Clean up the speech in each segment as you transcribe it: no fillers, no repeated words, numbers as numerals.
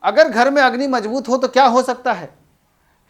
अगर घर में अग्नि मजबूत हो तो क्या हो सकता है?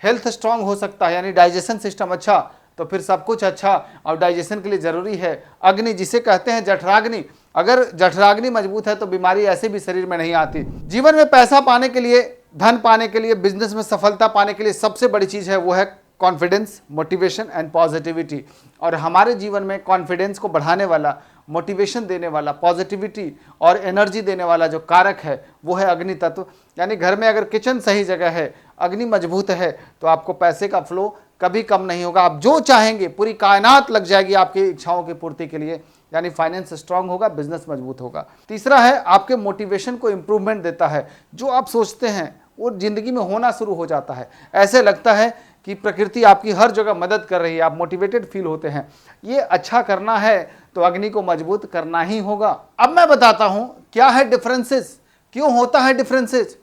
हेल्थ स्ट्रांग हो सकता है, यानी डाइजेशन सिस्टम अच्छा, तो फिर सब कुछ अच्छा। और डाइजेशन के लिए जरूरी है अग्नि, जिसे कहते हैं जठराग्नि। अगर जठराग्नि मजबूत है तो बीमारी ऐसे भी शरीर में नहीं आती। जीवन में पैसा पाने के लिए, धन पाने के लिए, बिजनेस में सफलता पाने के लिए सबसे बड़ी चीज है वो है कॉन्फिडेंस, मोटिवेशन एंड पॉजिटिविटी। और हमारे जीवन में कॉन्फिडेंस को बढ़ाने वाला, मोटिवेशन देने वाला, पॉजिटिविटी और एनर्जी देने वाला जो कारक है वो है अग्नि तत्व। यानी घर में अगर किचन सही जगह है, अग्नि मजबूत है, तो आपको पैसे का फ्लो कभी कम नहीं होगा। आप जो चाहेंगे पूरी कायनात लग जाएगी आपकी इच्छाओं की पूर्ति के लिए। यानी फाइनेंस स्ट्रांग होगा, बिजनेस मजबूत होगा। तीसरा है आपके मोटिवेशन को इंप्रूवमेंट देता है। जो आप सोचते हैं वो जिंदगी में होना शुरू हो जाता है। ऐसे लगता है कि प्रकृति आपकी हर जगह मदद कर रही है, आप मोटिवेटेड फील होते हैं। ये अच्छा करना है तो अग्नि को मजबूत करना ही होगा। अब मैं बताता हूं क्या है डिफरेंसेस, क्यों होता है डिफरेंसेस।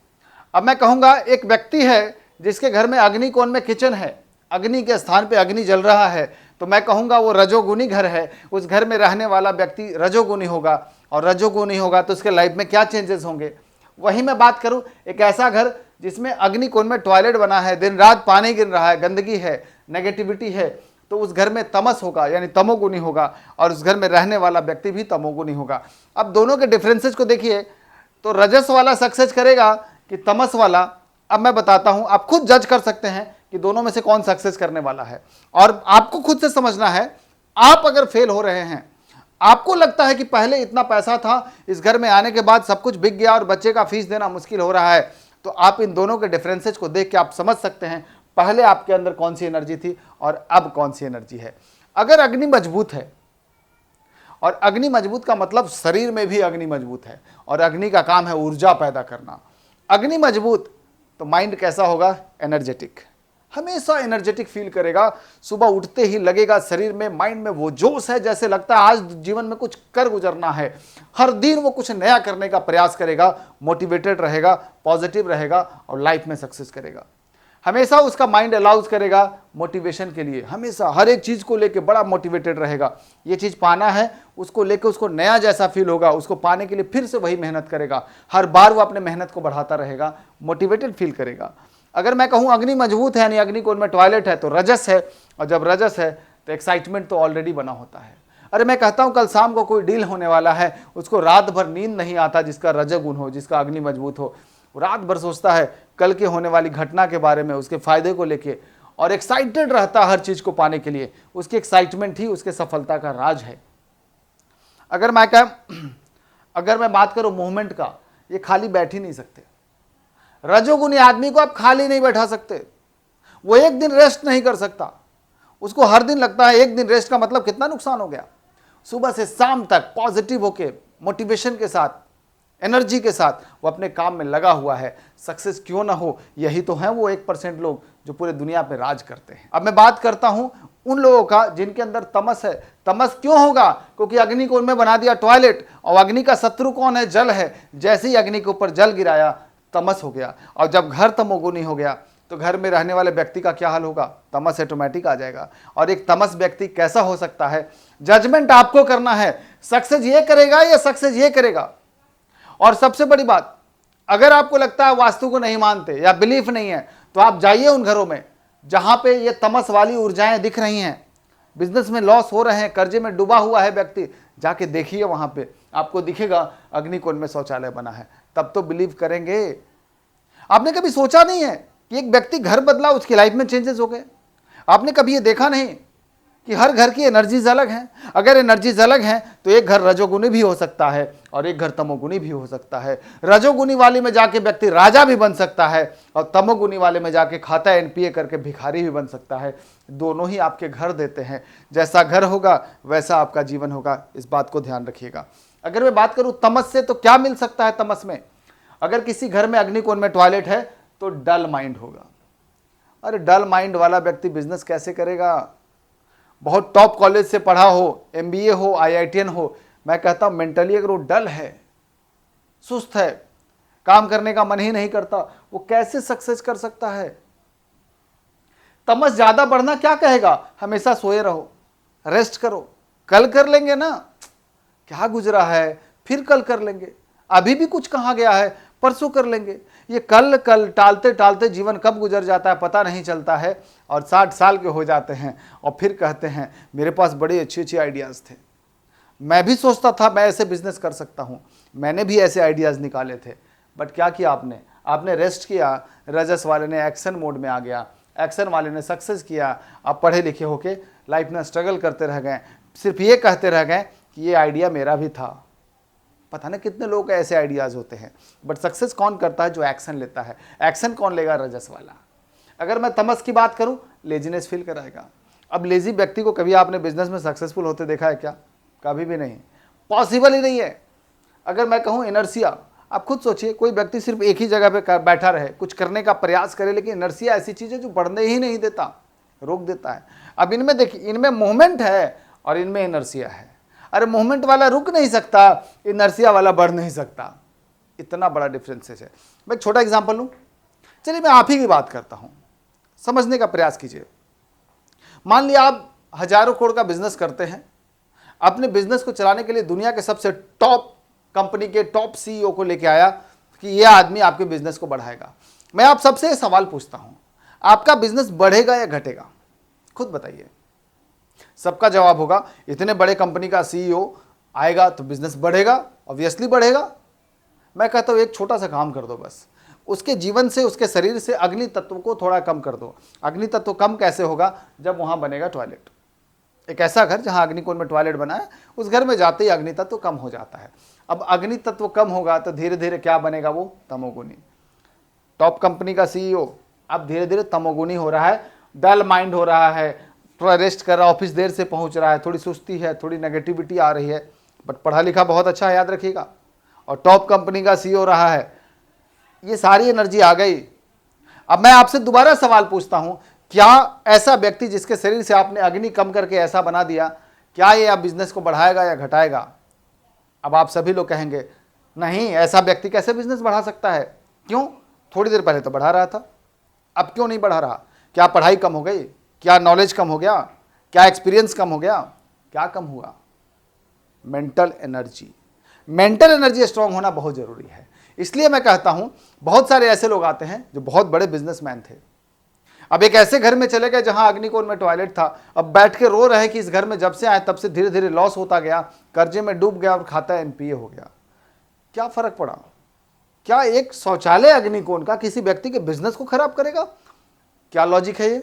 अब मैं कहूंगा एक व्यक्ति है जिसके घर में अग्नि कोण में किचन है, अग्नि के स्थान पे अग्नि जल रहा है, तो मैं कहूंगा वो रजोगुनी घर है। उस घर में रहने वाला व्यक्ति रजोगुनी होगा, और रजोगुनी होगा तो उसके लाइफ में क्या चेंजेस होंगे। वहीं मैं बात करूं एक ऐसा घर जिसमें अग्नि कोण में टॉयलेट बना है, दिन रात पानी गिर रहा है, गंदगी है, नेगेटिविटी है, तो उस घर में तमस होगा, यानी तमोगुनी होगा, और उस घर में रहने वाला व्यक्ति भी तमोगुनी होगा। अब दोनों के डिफरेंसेस को देखिए, तो रजस वाला सक्सेस करेगा कि तमस वाला। अब मैं बताता हूं, आप खुद जज कर सकते हैं कि दोनों में से कौन सक्सेस करने वाला है। और आपको खुद से समझना है, आप अगर फेल हो रहे हैं, आपको लगता है कि पहले इतना पैसा था, इस घर में आने के बाद सब कुछ बिक गया और बच्चे का फीस देना मुश्किल हो रहा है, तो आप इन दोनों के डिफरेंसेस को देख के आप समझ सकते हैं पहले आपके अंदर कौन सी एनर्जी थी और अब कौन सी एनर्जी है। अगर अग्नि मजबूत है, और अग्नि मजबूत का मतलब शरीर में भी अग्नि मजबूत है, और अग्नि का काम है ऊर्जा पैदा करना। अग्नि मजबूत तो माइंड कैसा होगा? एनर्जेटिक, हमेशा एनर्जेटिक फील करेगा। सुबह उठते ही लगेगा शरीर में, माइंड में वो जोश है, जैसे लगता है आज जीवन में कुछ कर गुजरना है। हर दिन वो कुछ नया करने का प्रयास करेगा, मोटिवेटेड रहेगा, पॉजिटिव रहेगा और लाइफ में सक्सेस करेगा। हमेशा उसका माइंड अलाउज करेगा मोटिवेशन के लिए, हमेशा हर एक चीज को लेके बड़ा मोटिवेटेड रहेगा। ये चीज पाना है, उसको लेके उसको नया जैसा फील होगा, उसको पाने के लिए फिर से वही मेहनत करेगा। हर बार वो अपने मेहनत को बढ़ाता रहेगा, मोटिवेटेड फील करेगा। अगर मैं कहूँ अग्नि मजबूत है, यानी अग्नि कोण में टॉयलेट है, तो रजस है, और जब रजस है तो एक्साइटमेंट तो ऑलरेडी बना होता है। अरे मैं कहता हूँ कल शाम को कोई डील होने वाला है, उसको रात भर नींद नहीं आता, जिसका रजोगुण हो, जिसका अग्नि मजबूत हो, रात भर सोचता है कल के होने वाली घटना के बारे में, उसके फायदे को लेके, और एक्साइटेड रहता है हर चीज को पाने के लिए। उसकी एक्साइटमेंट ही उसके सफलता का राज है। अगर मैं बात करूं मूवमेंट का, ये खाली बैठ ही नहीं सकते। रजोगुनी आदमी को आप खाली नहीं बैठा सकते, वो एक दिन रेस्ट नहीं कर सकता। उसको हर दिन लगता है एक दिन रेस्ट का मतलब कितना नुकसान हो गया। सुबह से शाम तक पॉजिटिव होके, मोटिवेशन के साथ, एनर्जी के साथ वो अपने काम में लगा हुआ है। सक्सेस क्यों ना हो, यही तो है वो 1% लोग जो पूरे दुनिया पे राज करते हैं। अब मैं बात करता हूं उन लोगों का जिनके अंदर तमस है। तमस क्यों होगा? क्योंकि अग्नि को उनमें बना दिया टॉयलेट, और अग्नि का शत्रु कौन है? जल है। जैसे ही अग्नि के ऊपर जल गिराया, तमस हो गया। और जब घर तमोगुनी हो गया तो घर में रहने वाले व्यक्ति का क्या हाल होगा? तमस ऑटोमेटिक आ जाएगा। और एक तमस व्यक्ति कैसा हो सकता है? जजमेंट आपको करना है, सक्सेस ये करेगा या सक्सेस ये करेगा। और सबसे बड़ी बात, अगर आपको लगता है वास्तु को नहीं मानते या बिलीफ नहीं है, तो आप जाइए उन घरों में जहां पे ये तमस वाली ऊर्जाएं दिख रही हैं, बिजनेस में लॉस हो रहे हैं, कर्जे में डूबा हुआ है व्यक्ति, जाके देखिए, वहां पे आपको दिखेगा अग्निकोण में शौचालय बना है। तब तो बिलीव करेंगे। आपने कभी सोचा नहीं है कि एक व्यक्ति घर बदला, उसकी लाइफ में चेंजेस हो गए? आपने कभी ये देखा नहीं कि हर घर की एनर्जीज अलग हैं? अगर एनर्जीज अलग हैं तो एक घर रजोगुनी भी हो सकता है और एक घर तमोगुनी भी हो सकता है। रजोगुनी वाले में जाके व्यक्ति राजा भी बन सकता है, और तमोगुनी वाले में जाके खाता एनपीए करके भिखारी भी बन सकता है। दोनों ही आपके घर देते हैं। जैसा घर होगा वैसा आपका जीवन होगा, इस बात को ध्यान रखिएगा। अगर मैं बात करूं तमस से, तो क्या मिल सकता है तमस में? अगर किसी घर में अग्निकोण में टॉयलेट है तो डल माइंड होगा। अरे डल माइंड वाला व्यक्ति बिजनेस कैसे करेगा? बहुत टॉप कॉलेज से पढ़ा हो, एमबीए हो, आईआईटीएन हो, मैं कहता हूं मेंटली अगर वो डल है, सुस्त है, काम करने का मन ही नहीं करता, वो कैसे सक्सेस कर सकता है? तमस ज्यादा बढ़ना क्या कहेगा? हमेशा सोए रहो, रेस्ट करो, कल कर लेंगे ना, क्या गुजरा है, फिर कल कर लेंगे, अभी भी कुछ कहा गया है, परसों कर लेंगे। ये कल कल टालते टालते जीवन कब गुजर जाता है पता नहीं चलता है, और 60 साल के हो जाते हैं और फिर कहते हैं मेरे पास बड़े अच्छे अच्छे आइडियाज़ थे, मैं भी सोचता था मैं ऐसे बिजनेस कर सकता हूँ, मैंने भी ऐसे आइडियाज़ निकाले थे। बट क्या किया आपने? आपने रेस्ट किया, रजस वाले ने एक्शन मोड में आ गया, एक्शन वाले ने सक्सेस किया, आप पढ़े लिखे होके लाइफ में स्ट्रगल करते रह गए, सिर्फ ये कहते रह गए कि ये आइडिया मेरा भी था। पता नहीं कितने लोग ऐसे आइडियाज़ होते हैं, बट सक्सेस कौन करता है? जो एक्शन लेता है। एक्शन कौन लेगा? रजस वाला। अगर मैं तमस की बात करूं, लेजीनेस फील कराएगा। अब लेजी व्यक्ति को कभी आपने बिजनेस में सक्सेसफुल होते देखा है क्या? कभी भी नहीं, पॉसिबल ही नहीं है। अगर मैं कहूं इनर्सिया, आप खुद सोचिए, कोई व्यक्ति सिर्फ एक ही जगह पे बैठा रहे, कुछ करने का प्रयास करे, लेकिन इनर्सिया ऐसी चीज़ है जो बढ़ने ही नहीं देता, रोक देता है। अब इनमें देखिए, इनमें मूवमेंट है और इनमें इनर्सिया है। अरे मूवमेंट वाला रुक नहीं सकता, इनर्सिया वाला बढ़ नहीं सकता, इतना बड़ा डिफरेंसेस है। मैं एक छोटा एग्जांपल लूं, चलिए मैं आप ही की बात करता हूं, समझने का प्रयास कीजिए। मान लिया आप हजारों करोड़ का बिजनेस करते हैं, अपने बिजनेस को चलाने के लिए दुनिया के सबसे टॉप कंपनी के टॉप सीईओ को लेके आया कि यह आदमी आपके बिजनेस को बढ़ाएगा। मैं आप सबसे सवाल पूछता हूं, आपका बिजनेस बढ़ेगा या घटेगा? खुद बताइए। सबका जवाब होगा इतने बड़े कंपनी का सीईओ आएगा तो बिजनेस बढ़ेगा, ऑब्वियसली बढ़ेगा। मैं कहता हूं एक छोटा सा काम कर दो, बस उसके जीवन से, उसके शरीर से अग्नि तत्व को थोड़ा कम कर दो। अग्नि तत्व कम कैसे होगा? जब वहां बनेगा टॉयलेट। एक ऐसा घर जहां अग्निकोण में टॉयलेट बना है, उस घर में जाते ही अग्नि तत्व कम हो जाता है। अब अग्नि तत्व कम होगा तो धीरे धीरे क्या बनेगा? वो तमोगुनी। टॉप कंपनी का सीईओ अब धीरे धीरे तमोगुनी हो रहा है, डल माइंड हो रहा है, थोड़ा रेस्ट कर रहा है, ऑफिस देर से पहुंच रहा है, थोड़ी सुस्ती है, थोड़ी नेगेटिविटी आ रही है, बट पढ़ा लिखा बहुत अच्छा है, याद रखिएगा, और टॉप कंपनी का सीईओ रहा है। ये सारी एनर्जी आ गई। अब मैं आपसे दोबारा सवाल पूछता हूं, क्या ऐसा व्यक्ति जिसके शरीर से आपने अग्नि कम करके ऐसा बना दिया, क्या ये आप बिजनेस को बढ़ाएगा या घटाएगा? अब आप सभी लोग कहेंगे नहीं, ऐसा व्यक्ति कैसे बिजनेस बढ़ा सकता है? क्यों? थोड़ी देर पहले तो बढ़ा रहा था, अब क्यों नहीं बढ़ा रहा? क्या पढ़ाई कम हो गई? क्या नॉलेज कम हो गया? क्या एक्सपीरियंस कम हो गया? क्या कम हुआ? Mental energy. Mental energy strong होना बहुत जरूरी है। इसलिए मैं कहता हूं, बहुत सारे ऐसे लोग आते हैं जो बहुत बड़े बिजनेसमैन थे, अब एक ऐसे घर में चले गए जहां अग्निकोण में टॉयलेट था, अब बैठ के रो रहे कि इस घर में जब से आए तब से धीरे धीरे लॉस होता गया, कर्जे में डूब गया और खाता एनपीए हो गया। क्या फर्क पड़ा? क्या एक शौचालय अग्निकोण का किसी व्यक्ति के बिजनेस को खराब करेगा? क्या लॉजिक है ये?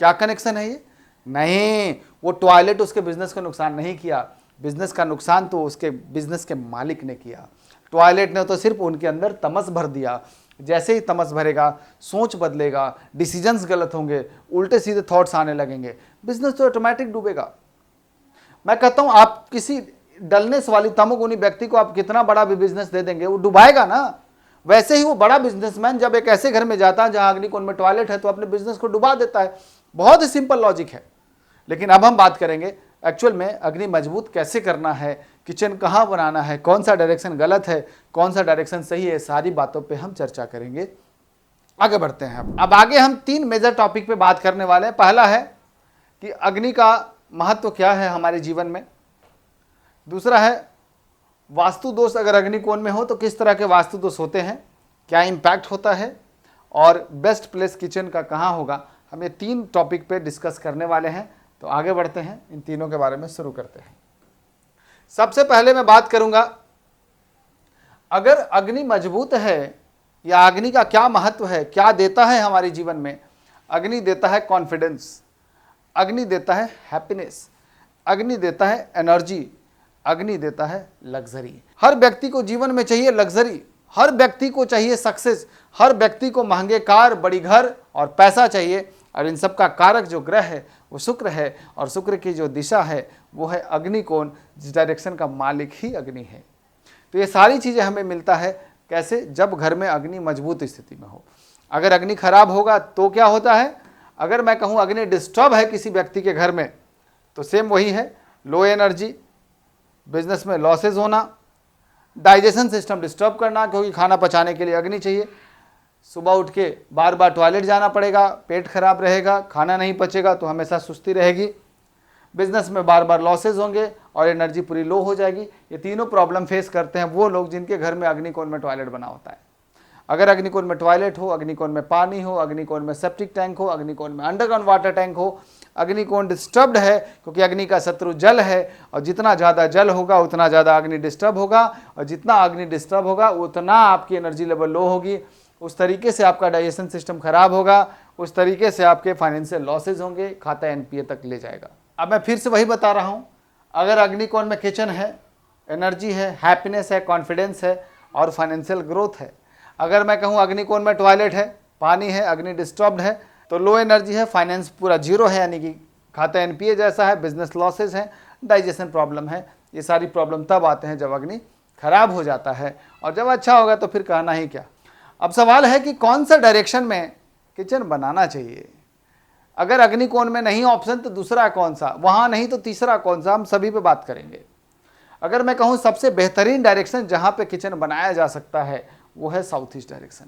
क्या कनेक्शन है ये? नहीं, वो टॉयलेट उसके बिजनेस को नुकसान नहीं किया, बिजनेस का नुकसान तो उसके बिजनेस के मालिक ने किया। टॉयलेट ने तो सिर्फ उनके अंदर तमस भर दिया। जैसे ही तमस भरेगा, सोच बदलेगा, डिसीजंस गलत होंगे, उल्टे सीधे थॉट्स आने लगेंगे, बिजनेस तो ऑटोमेटिक डूबेगा। मैं कहता हूं आप किसी डलनेस वाली तमोगुनी व्यक्ति को आप कितना बड़ा भी बिजनेस दे देंगे, वो डुबाएगा ना। वैसे ही वो बड़ा बिजनेसमैन जब एक ऐसे घर में जाता है जहां अग्निकोण में टॉयलेट है तो अपने बिजनेस को डुबा देता है। बहुत ही सिंपल लॉजिक है। लेकिन अब हम बात करेंगे एक्चुअल में अग्नि मजबूत कैसे करना है, किचन कहाँ बनाना है, कौन सा डायरेक्शन गलत है, कौन सा डायरेक्शन सही है, सारी बातों पे हम चर्चा करेंगे। आगे बढ़ते हैं। अब आगे हम 3 मेजर टॉपिक पे बात करने वाले हैं। पहला है कि अग्नि का महत्व क्या है हमारे जीवन में। दूसरा है वास्तु दोष अगर अग्निकोण में हो तो किस तरह के वास्तु दोष होते हैं, क्या इम्पैक्ट होता है, और बेस्ट प्लेस किचन का कहाँ होगा। हम ये 3 टॉपिक पे डिस्कस करने वाले हैं। तो आगे बढ़ते हैं, इन तीनों के बारे में शुरू करते हैं। सबसे पहले मैं बात करूंगा, अगर अग्नि मजबूत है या अग्नि का क्या महत्व है, क्या देता है हमारे जीवन में। अग्नि देता है कॉन्फिडेंस, अग्नि देता है हैप्पीनेस, अग्नि देता है एनर्जी, अग्नि देता है लग्जरी। हर व्यक्ति को जीवन में चाहिए लग्जरी, हर व्यक्ति को चाहिए सक्सेस, हर व्यक्ति को महंगे कार, बड़ी घर और पैसा चाहिए, और इन सब का कारक जो ग्रह है वो शुक्र है, और शुक्र की जो दिशा है वो है अग्निकोण, जिस डायरेक्शन का मालिक ही अग्नि है। तो ये सारी चीज़ें हमें मिलता है कैसे? जब घर में अग्नि मजबूत स्थिति में हो। अगर अग्नि खराब होगा तो क्या होता है? अगर मैं कहूँ अग्नि डिस्टर्ब है किसी व्यक्ति के घर में तो सेम वही है, लो एनर्जी, बिजनेस में लॉसेज होना, डाइजेशन सिस्टम डिस्टर्ब करना, क्योंकि खाना पचाने के लिए अग्नि चाहिए, सुबह उठ के बार बार टॉयलेट जाना पड़ेगा, पेट खराब रहेगा, खाना नहीं पचेगा तो हमेशा सुस्ती रहेगी, बिजनेस में बार बार लॉसेज होंगे और एनर्जी पूरी लो हो जाएगी। ये तीनों प्रॉब्लम फेस करते हैं वो लोग जिनके घर में अग्निकोण में टॉयलेट बना होता है। अगर अग्निकोण में टॉयलेट हो, अग्निकोण में पानी हो, अग्निकोण में सेप्टिक टैंक हो, अग्निकोण में अंडरग्राउंड वाटर टैंक हो, अग्निकोण डिस्टर्ब्ड है, क्योंकि अग्नि का शत्रु जल है और जितना ज़्यादा जल होगा उतना ज़्यादा अग्नि डिस्टर्ब होगा और जितना अग्नि डिस्टर्ब होगा उतना आपकी एनर्जी लेवल लो होगी। उस तरीके से आपका डाइजेशन सिस्टम खराब होगा, उस तरीके से आपके फाइनेंशियल लॉसेज होंगे, खाता एनपीए तक ले जाएगा। अब मैं फिर से वही बता रहा हूँ, अगर अग्निकोण में किचन है, एनर्जी है, हैप्पीनेस है, कॉन्फिडेंस है और फाइनेंशियल ग्रोथ है। अगर मैं कहूँ अग्निकोण में टॉयलेट है, पानी है, अग्नि डिस्टर्ब्ड है, तो लो एनर्जी है, फाइनेंस पूरा जीरो है, यानी कि खाता एनपीए जैसा है, बिजनेस लॉसेज है, डाइजेशन प्रॉब्लम है। ये सारी प्रॉब्लम तब आते हैं जब अग्नि खराब हो जाता है, और जब अच्छा होगा तो फिर कहना ही क्या। अब सवाल है कि कौन सा डायरेक्शन में किचन बनाना चाहिए। अगर अग्निकोण में नहीं ऑप्शन तो दूसरा कौन सा, वहाँ नहीं तो तीसरा कौन सा, हम सभी पे बात करेंगे। अगर मैं कहूँ सबसे बेहतरीन डायरेक्शन जहाँ पे किचन बनाया जा सकता है वो है साउथ ईस्ट डायरेक्शन।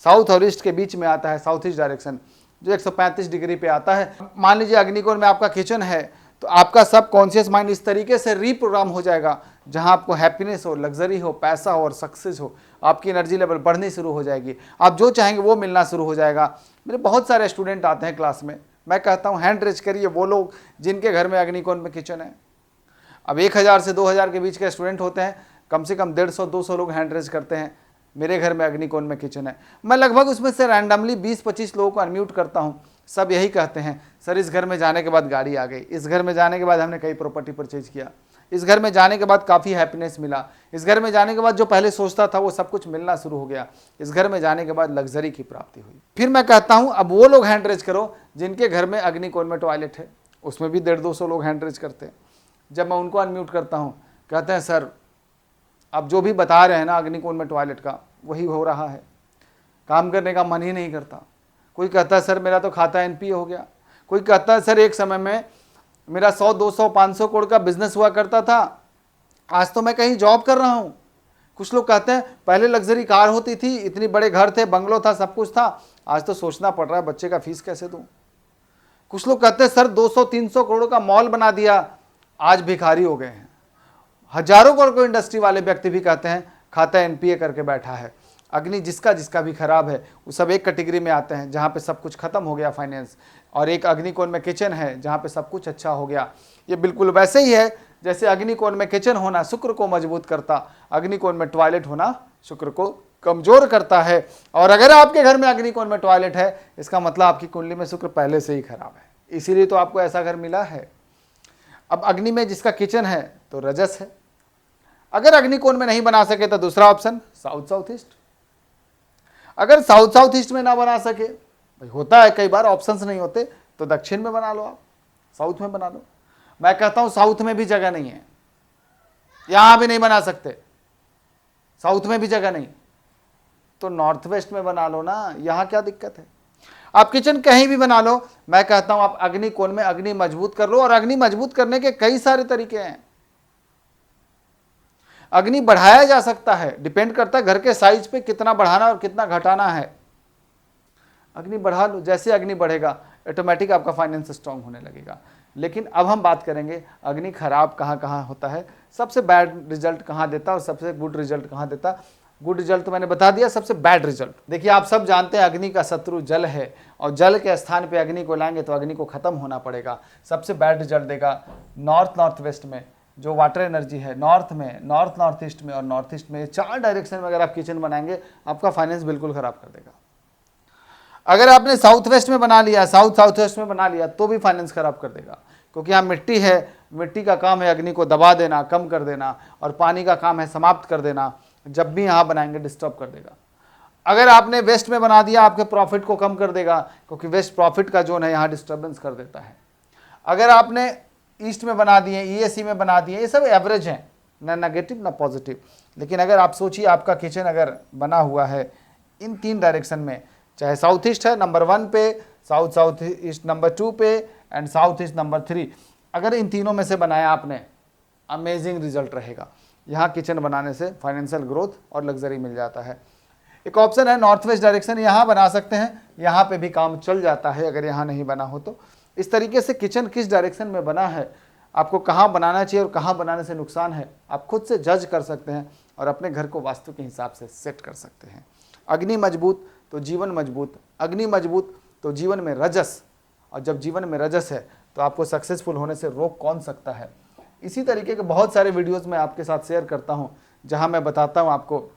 साउथ और ईस्ट के बीच में आता है साउथ ईस्ट डायरेक्शन, जो 135 डिग्री पे आता है। मान लीजिए अग्निकोण में आपका किचन है तो आपका सब कॉन्शियस माइंड इस तरीके से रीप्रोग्राम हो जाएगा जहां आपको हैप्पीनेस हो, लग्जरी हो, पैसा हो और सक्सेस हो। आपकी एनर्जी लेवल बढ़नी शुरू हो जाएगी, आप जो चाहेंगे वो मिलना शुरू हो जाएगा। मेरे बहुत सारे स्टूडेंट आते हैं क्लास में, मैं कहता हूँ हैंड रेज करिए वो लोग जिनके घर में अग्निकोण में किचन है। अब 1000 से 2000 के बीच के स्टूडेंट होते हैं, कम से कम 150-200 लोग हैंड रेज करते हैं मेरे घर में अग्निकोण में किचन है। मैं लगभग उसमें से रैंडमली 20-25 लोगों को अनम्यूट करता हूँ। सब यही कहते हैं सर इस घर में जाने के बाद गाड़ी आ गई, इस घर में जाने के बाद हमने कई प्रॉपर्टी परचेज किया, इस घर में जाने के बाद काफ़ी हैप्पीनेस मिला, इस घर में जाने के बाद जो पहले सोचता था वो सब कुछ मिलना शुरू हो गया, इस घर में जाने के बाद लग्जरी की प्राप्ति हुई। फिर मैं कहता हूँ अब वो लोग हैंड रेज करो जिनके घर में अग्निकोण में टॉयलेट है। उसमें भी 150-200 लोग हैंड रेज करते हैं। जब मैं उनको अनम्यूट करता हूँ कहते हैं सर अब जो भी बता रहे हैं ना अग्निकोण में टॉयलेट का वही हो रहा है, काम करने का मन ही नहीं करता। कोई कहता है सर मेरा तो खाता एनपीए हो गया, कोई कहता है सर एक समय में मेरा 100-200-500 करोड़ का बिजनेस हुआ करता था, आज तो मैं कहीं जॉब कर रहा हूँ। कुछ लोग कहते हैं पहले लग्जरी कार होती थी, इतने बड़े घर थे, बंगलो था, सब कुछ था, आज तो सोचना पड़ रहा है बच्चे का फीस कैसे दूँ। कुछ लोग कहते हैं सर 200-300 करोड़ का मॉल बना दिया, आज भिखारी हो गए हैं। हजारों करोड़ को इंडस्ट्री वाले व्यक्ति भी कहते हैं खाता एनपीए करके बैठा है। अग्नि जिसका जिसका भी खराब है वो सब एक कैटेगरी में आते हैं जहाँ पे सब कुछ खत्म हो गया फाइनेंस, और एक अग्निकोण में किचन है जहाँ पे सब कुछ अच्छा हो गया। ये बिल्कुल वैसे ही है जैसे अग्निकोण में किचन होना शुक्र को मजबूत करता, अग्निकोण में टॉयलेट होना शुक्र को कमजोर करता है। और अगर आपके घर में अग्निकोण में टॉयलेट है इसका मतलब आपकी कुंडली में शुक्र पहले से ही खराब है, इसीलिए तो आपको ऐसा घर मिला है। अब अग्नि में जिसका किचन है तो रजस है। अगर अग्निकोण में नहीं बना सके तो दूसरा ऑप्शन साउथ ईस्ट। अगर साउथ ईस्ट में ना बना सके, भाई होता है कई बार ऑप्शंस नहीं होते, तो दक्षिण में बना लो, आप साउथ में बना लो। मैं कहता हूं साउथ में भी जगह नहीं है, यहां भी नहीं बना सकते, साउथ में भी जगह नहीं, तो नॉर्थ वेस्ट में बना लो ना, यहां क्या दिक्कत है। आप किचन कहीं भी बना लो, मैं कहता हूं आप अग्निकोण में अग्नि मजबूत कर लो। और अग्नि मजबूत करने के कई सारे तरीके हैं। अग्नि बढ़ाया जा सकता है, डिपेंड करता है घर के साइज पे कितना बढ़ाना और कितना घटाना है। अग्नि बढ़ा लो, जैसे अग्नि बढ़ेगा ऑटोमेटिक आपका फाइनेंस स्ट्रांग होने लगेगा। लेकिन अब हम बात करेंगे अग्नि खराब कहाँ कहाँ होता है, सबसे बैड रिजल्ट कहाँ देता है और सबसे गुड रिजल्ट कहाँ देता। गुड रिजल्ट तो मैंने बता दिया, सबसे बैड रिजल्ट देखिए, आप सब जानते हैं अग्नि का शत्रु जल है, और जल के स्थान पे अग्नि को लाएंगे तो अग्नि को खत्म होना पड़ेगा। सबसे बैड रिजल्ट देगा नॉर्थ वेस्ट में जो वाटर एनर्जी है, नॉर्थ में, नॉर्थ ईस्ट में और नॉर्थ ईस्ट में, 4 डायरेक्शन में अगर आप किचन बनाएंगे आपका फाइनेंस बिल्कुल खराब कर देगा। अगर आपने साउथ वेस्ट में बना लिया, साउथ वेस्ट में बना लिया तो भी फाइनेंस खराब कर देगा, क्योंकि यहाँ मिट्टी है, मिट्टी का काम है अग्नि को दबा देना, कम कर देना, और पानी का काम है समाप्त कर देना। जब भी यहाँ बनाएंगे डिस्टर्ब कर देगा। अगर आपने वेस्ट में बना दिया आपके प्रॉफिट को कम कर देगा, क्योंकि वेस्ट प्रॉफिट का जोन है, यहाँ डिस्टर्बेंस कर देता है। अगर आपने ईस्ट में बना दिए, ईएससी में बना दिए, ये सब एवरेज हैं, ना नेगेटिव ना पॉजिटिव। लेकिन अगर आप सोचिए आपका किचन अगर बना हुआ है इन 3 डायरेक्शन में, चाहे साउथ ईस्ट है नंबर 1 पे, साउथ ईस्ट नंबर 2 पे एंड साउथ ईस्ट नंबर 3, अगर इन तीनों में से बनाया आपने, अमेजिंग रिजल्ट रहेगा। यहाँ किचन बनाने से फाइनेंशियल ग्रोथ और लग्जरी मिल जाता है। एक ऑप्शन है नॉर्थ वेस्ट डायरेक्शन, यहाँ बना सकते हैं, यहाँ पे भी काम चल जाता है अगर यहाँ नहीं बना हो तो। इस तरीके से किचन किस डायरेक्शन में बना है, आपको कहाँ बनाना चाहिए और कहाँ बनाने से नुकसान है, आप खुद से जज कर सकते हैं और अपने घर को वास्तु के हिसाब से सेट कर सकते हैं। अग्नि मजबूत तो जीवन मजबूत, अग्नि मजबूत तो जीवन में रजस, और जब जीवन में रजस है तो आपको सक्सेसफुल होने से रोक कौन सकता है। इसी तरीके के बहुत सारे वीडियोस मैं आपके साथ शेयर करता हूं, जहां मैं बताता हूं आपको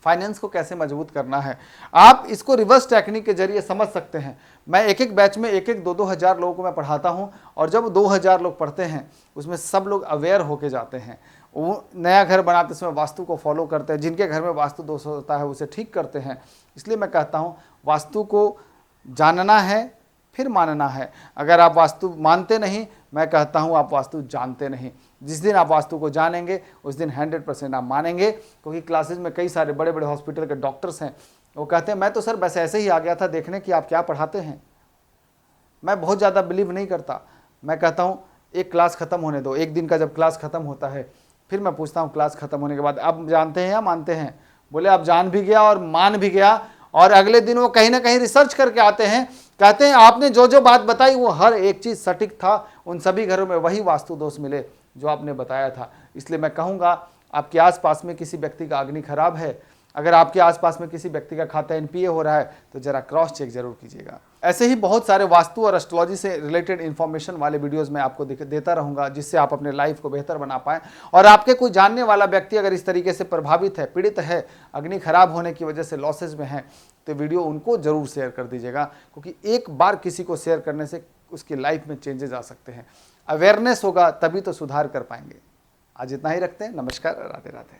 फाइनेंस को कैसे मजबूत करना है। आप इसको रिवर्स टेक्निक के जरिए समझ सकते हैं। मैं एक एक बैच में एक एक 2-2 हज़ार लोगों को मैं पढ़ाता हूं, और जब 2000 लोग पढ़ते हैं उसमें सब लोग अवेयर होके जाते हैं। वो नया घर बनाते समय वास्तु को फॉलो करते हैं, जिनके घर में वास्तु दोष होता है उसे ठीक करते हैं। इसलिए मैं कहता हूँ वास्तु को जानना है फिर मानना है। अगर आप वास्तु मानते नहीं, मैं कहता हूँ आप वास्तु जानते नहीं। जिस दिन आप वास्तु को जानेंगे उस दिन 100% आप मानेंगे। क्योंकि क्लासेज में कई सारे बड़े बड़े हॉस्पिटल के डॉक्टर्स हैं, वो कहते हैं मैं तो सर बस ऐसे ही आ गया था देखने कि आप क्या पढ़ाते हैं। मैं बहुत ज़्यादा बिलीव नहीं करता। मैं कहता हूँ एक क्लास ख़त्म होने दो। एक दिन का जब क्लास ख़त्म होता है फिर मैं पूछता हूँ क्लास ख़त्म होने के बाद अब जानते हैं या मानते हैं? बोले अब जान भी गया और मान भी गया। और अगले दिन वो कहीं ना कहीं रिसर्च करके आते हैं, कहते हैं आपने जो जो बात बताई वो हर एक चीज़ सटीक था, उन सभी घरों में वही वास्तु दोष मिले जो आपने बताया था। इसलिए मैं कहूँगा आपके आसपास में किसी व्यक्ति का अग्नि खराब है, अगर आपके आसपास में किसी व्यक्ति का खाता एनपीए हो रहा है तो जरा क्रॉस चेक जरूर कीजिएगा। ऐसे ही बहुत सारे वास्तु और एस्ट्रोलॉजी से रिलेटेड इन्फॉर्मेशन वाले वीडियोस मैं आपको देता रहूंगा, जिससे आप अपने लाइफ को बेहतर बना पाएं। और आपके कोई जानने वाला व्यक्ति अगर इस तरीके से प्रभावित है, पीड़ित है, अग्नि खराब होने की वजह से लॉसेज में है, तो वीडियो उनको जरूर शेयर कर दीजिएगा। क्योंकि एक बार किसी को शेयर करने से उसकी लाइफ में चेंजेस आ सकते हैं। अवेयरनेस होगा तभी तो सुधार कर पाएंगे। आज इतना ही रखते हैं। नमस्कार, राधे राधे।